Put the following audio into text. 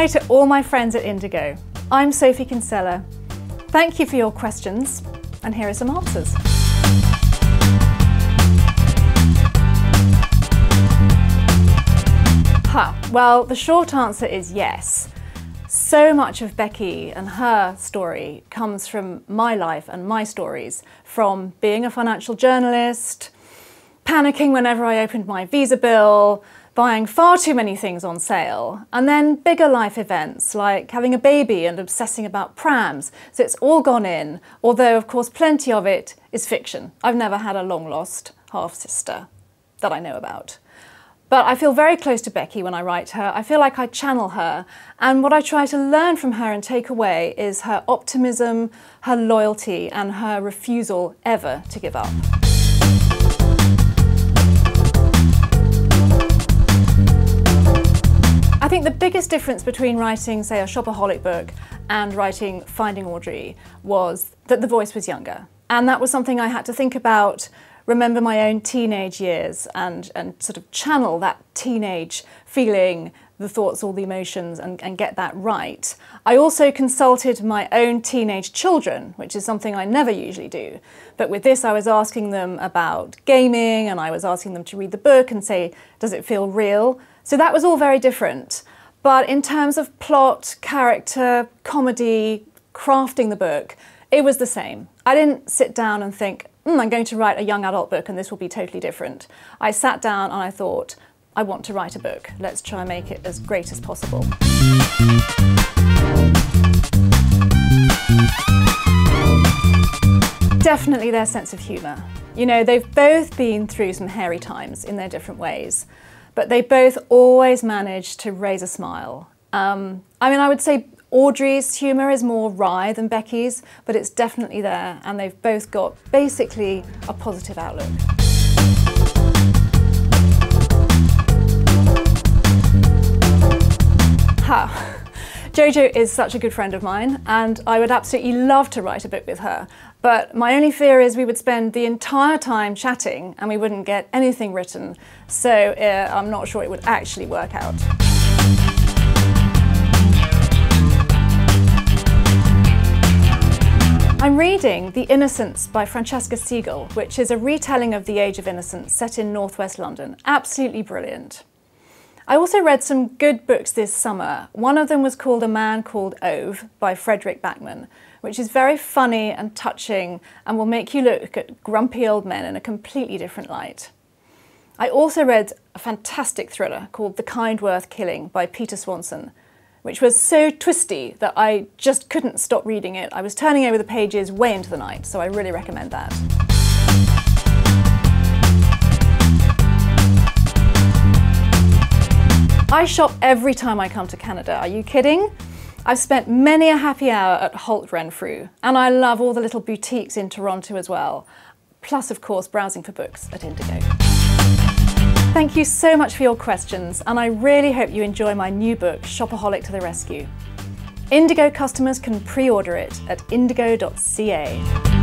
Hi to all my friends at Indigo. I'm Sophie Kinsella. Thank you for your questions, and here are some answers. Well, the short answer is yes. So much of Becky and her story comes from my life and my stories, from being a financial journalist, panicking whenever I opened my visa bill, buying far too many things on sale, and then bigger life events like having a baby and obsessing about prams. So it's all gone in, although of course plenty of it is fiction. I've never had a long-lost half-sister that I know about. But I feel very close to Becky when I write her. I feel like I channel her, and what I try to learn from her and take away is her optimism, her loyalty, and her refusal ever to give up. I think the biggest difference between writing, say, a Shopaholic book and writing Finding Audrey was that the voice was younger. And that was something I had to think about, remember my own teenage years and sort of channel that teenage feeling, the thoughts, all the emotions, and get that right. I also consulted my own teenage children, which is something I never usually do. But with this, I was asking them about gaming, and I was asking them to read the book and say, does it feel real? So that was all very different. But in terms of plot, character, comedy, crafting the book, it was the same. I didn't sit down and think, I'm going to write a young adult book and this will be totally different. I sat down and I thought, I want to write a book. Let's try and make it as great as possible. Definitely their sense of humour. You know, they've both been through some hairy times in their different ways, but they both always manage to raise a smile. I mean, I would say Audrey's humour is more wry than Becky's, but it's definitely there, and they've both got basically a positive outlook. Jojo is such a good friend of mine, and I would absolutely love to write a book with her. But my only fear is we would spend the entire time chatting and we wouldn't get anything written. So I'm not sure it would actually work out. I'm reading The Innocents by Francesca Siegel, which is a retelling of the Age of Innocence set in northwest London. Absolutely brilliant. I also read some good books this summer. One of them was called A Man Called Ove by Frederick Backman, which is very funny and touching and will make you look at grumpy old men in a completely different light. I also read a fantastic thriller called The Kind Worth Killing by Peter Swanson, which was so twisty that I just couldn't stop reading it. I was turning over the pages way into the night, so I really recommend that. I shop every time I come to Canada. Are you kidding? I've spent many a happy hour at Holt Renfrew, and I love all the little boutiques in Toronto as well. Plus, of course, browsing for books at Indigo. Thank you so much for your questions, and I really hope you enjoy my new book, Shopaholic to the Rescue. Indigo customers can pre-order it at indigo.ca.